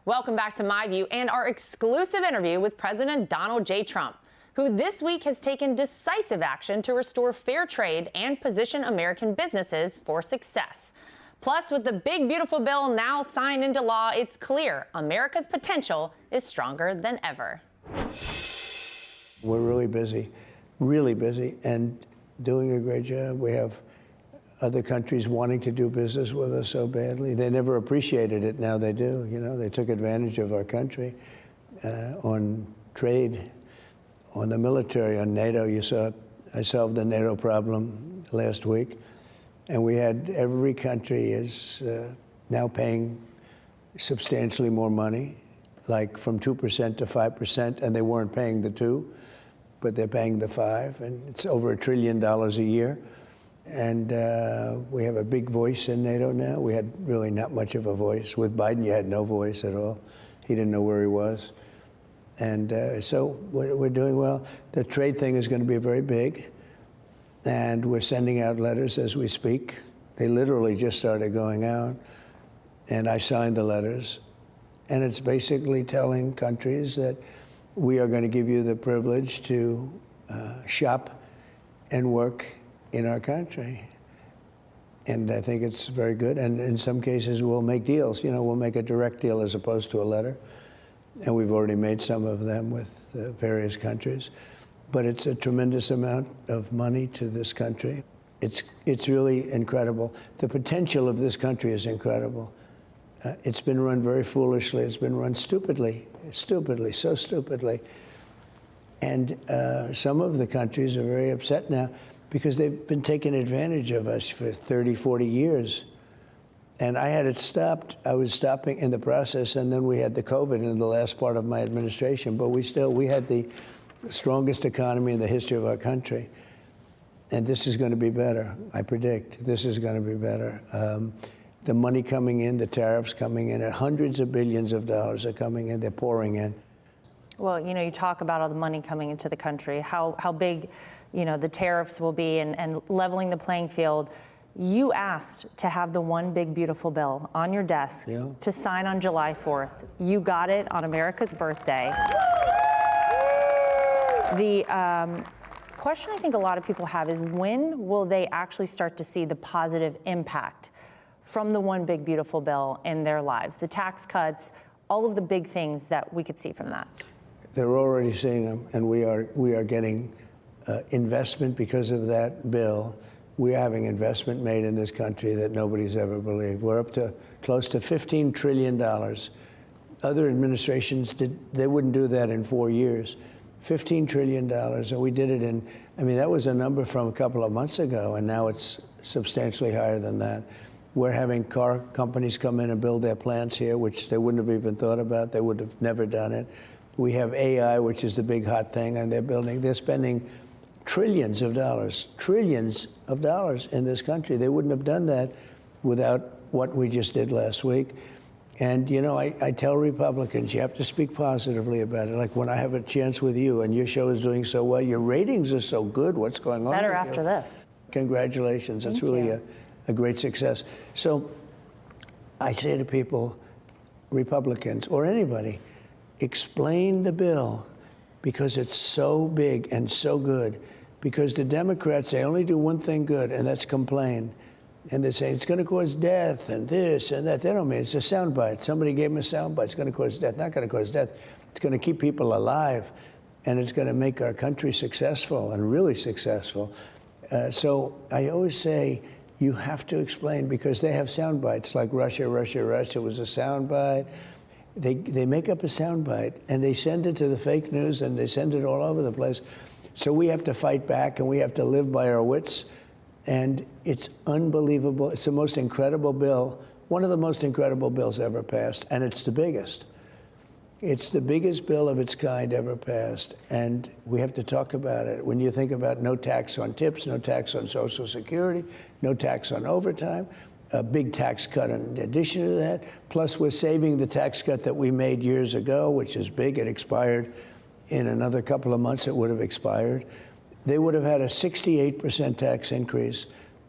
Welcome back to My View and our exclusive interview with President Donald J. Trump, who this week has taken decisive action to restore fair trade and position American businesses for success. Plus, with the big, beautiful bill now signed into law, it's clear America's potential is stronger than ever. We're really busy, and doing a great job. We have other countries wanting to do business with us so badly. They never appreciated it. Now they do. You know, they took advantage of our country on trade, on the military, on NATO. You saw I solved the NATO problem last week, and we had every country is now paying substantially more money, like from 2% to 5%, and they weren't paying the 2, but they're paying the 5, and it's over $1 trillion a year. And we have a big voice in NATO now. We had really not much of a voice. With Biden, you had no voice at all. He didn't know where he was. And so we're doing well. The trade thing is going to be very big. And we're sending out letters as we speak. They literally just started going out. And I signed the letters. And it's basically telling countries that we are going to give you the privilege to shop and work in our country. And I think it's very good. And in some cases, we'll make deals. You know, we'll make a direct deal as opposed to a letter. And we've already made some of them with various countries. But it's a tremendous amount of money to this country. It's really incredible. The potential of this country is incredible. It's been run very foolishly. It's been run stupidly, so stupidly. And some of the countries are very upset now because they've been taking advantage of us for 30, 40 years. And I had it stopped. I was stopping in the process, and then we had the COVID in the last part of my administration. But we had the strongest economy in the history of our country. And this is going to be better, I predict. This is going to be better. The money coming in, the tariffs coming in, hundreds of billions of dollars are coming in. They're pouring in. Well, you know, you talk about all the money coming into the country, how big, you know, the tariffs will be and leveling the playing field. You asked to have the one big, beautiful bill on your desk to sign on July 4th. You got it on America's birthday. The question I think a lot of people have is when will they actually start to see the positive impact from the one big, beautiful bill in their lives? The tax cuts, all of the big things that we could see from that. They're already seeing them, and we are getting investment because of that bill. We're having investment made in this country that nobody's ever believed. We're up to close to $15 trillion. Other administrations, they wouldn't do that in 4 years. $15 trillion, and we did it in, I mean, that was a number from a couple of months ago, and now it's substantially higher than that. We're having car companies come in and build their plants here, which they wouldn't have even thought about. They would have never done it. We have AI, which is the big hot thing, and they're spending trillions of dollars in this country. They wouldn't have done that without what we just did last week. And, you know, I tell Republicans, you have to speak positively about it. Like when I have a chance with you and your show is doing so well, your ratings are so good, what's going on? Better after this. Congratulations. It's really a great success. So I say to people, Republicans or anybody, explain the bill because it's so big and so good. Because the Democrats, they only do one thing good, and that's complain. And they say it's going to cause death and this and that. They don't mean it's a soundbite. Somebody gave them a soundbite. It's going to cause death. Not going to cause death. It's going to keep people alive, and it's going to make our country successful and really successful. So I always say you have to explain because they have soundbites like Russia was a soundbite. They make up a soundbite and they send it to the fake news and they send it all over the place. So we have to fight back and we have to live by our wits. And it's unbelievable. It's the most incredible bill, one of the most incredible bills ever passed, and it's the biggest. It's the biggest bill of its kind ever passed, and we have to talk about it. When you think about no tax on tips, no tax on Social Security, no tax on overtime, a big tax cut in addition to that, plus we're saving the tax cut that we made years ago, which is big. It expired in another couple of months. It would have expired. They would have had a 68% tax increase,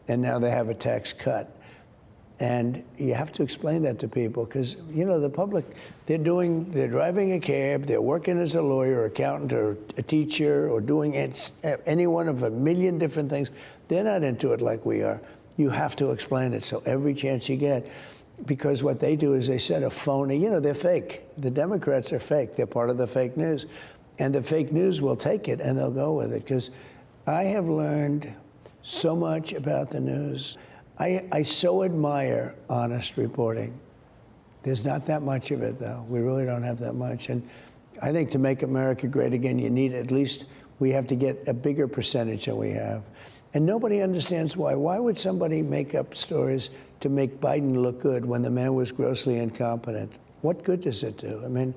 and now they have a tax cut. And you have to explain that to people because, you know, the public, they're driving a cab, they're working as a lawyer, accountant, or a teacher, or doing any one of a million different things. They're not into it like we are. You have to explain it. So every chance you get, because what they do is they set a phony, you know, they're fake. The Democrats are fake. They're part of the fake news. And the fake news will take it and they'll go with it. Because I have learned so much about the news. I so admire honest reporting. There's not that much of it, though. We really don't have that much. And I think to make America great again, you need at least, we have to get a bigger percentage than we have. And nobody understands why. Why would somebody make up stories to make Biden look good when the man was grossly incompetent? What good does it do? I mean,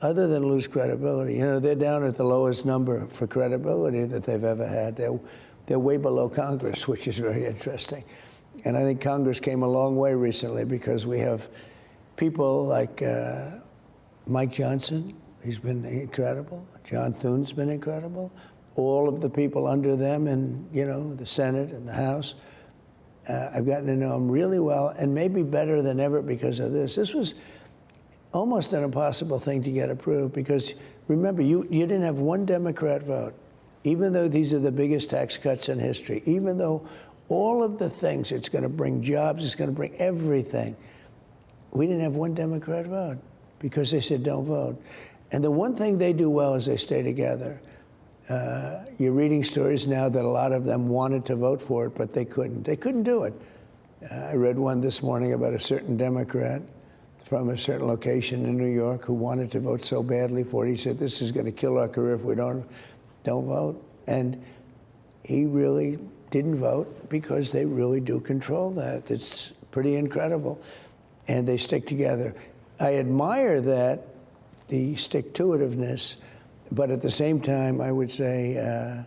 other than lose credibility. You know, they're down at the lowest number for credibility that they've ever had. They're way below Congress, which is very interesting. And I think Congress came a long way recently because we have people like Mike Johnson. He's been incredible. John Thune's been incredible. All of the people under them in, you know, the Senate and the House. I've gotten to know them really well and maybe better than ever because of this. This was almost an impossible thing to get approved because, remember, you didn't have one Democrat vote, even though these are the biggest tax cuts in history, even though all of the things, it's going to bring jobs, it's going to bring everything. We didn't have one Democrat vote because they said don't vote. And the one thing they do well is they stay together. You're reading stories now that a lot of them wanted to vote for it, but they couldn't. They couldn't do it. I read one this morning about a certain Democrat from a certain location in New York who wanted to vote so badly for it. He said, this is going to kill our career if we don't vote. And he really didn't vote because they really do control that. It's pretty incredible. And they stick together. I admire that, the stick-to-itiveness, but at the same time, I would say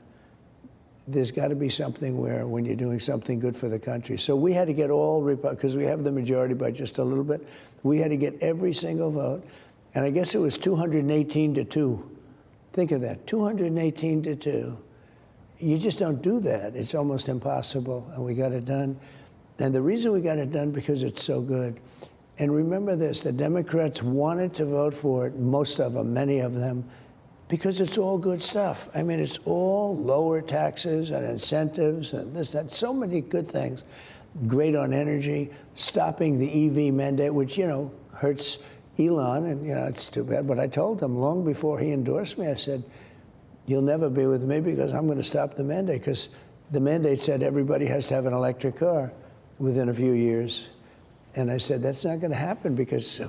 there's got to be something where when you're doing something good for the country. So we had to get all, because we have the majority by just a little bit, we had to get every single vote. And I guess it was 218 to 2. Think of that, 218 to 2. You just don't do that. It's almost impossible, and we got it done. And the reason we got it done because it's so good. And remember this, the Democrats wanted to vote for it, most of them, many of them, because it's all good stuff. I mean, it's all lower taxes and incentives and this, that, so many good things. Great on energy, stopping the EV mandate, which, you know, hurts Elon, and, you know, it's too bad. But I told him long before he endorsed me, I said, you'll never be with me because I'm going to stop the mandate, because the mandate said everybody has to have an electric car within a few years. And I said, that's not going to happen because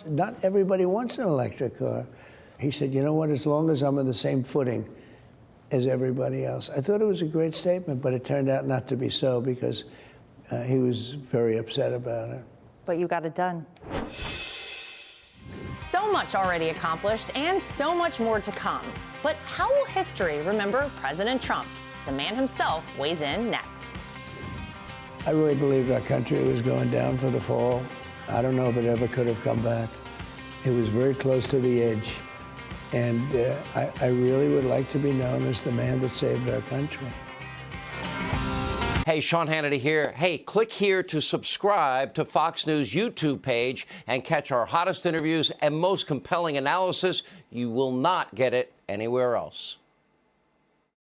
not everybody wants an electric car. He said, you know what, as long as I'm on the same footing as everybody else. I thought it was a great statement, but it turned out not to be so because he was very upset about it. But you got it done. So much already accomplished and so much more to come. But how will history remember President Trump? The man himself weighs in next. I really believed our country was going down for the fall. I don't know if it ever could have come back. It was very close to the edge. And I really would like to be known as the man that saved our country. Hey, Sean Hannity here. Hey, click here to subscribe to Fox News YouTube page and catch our hottest interviews and most compelling analysis. You will not get it anywhere else.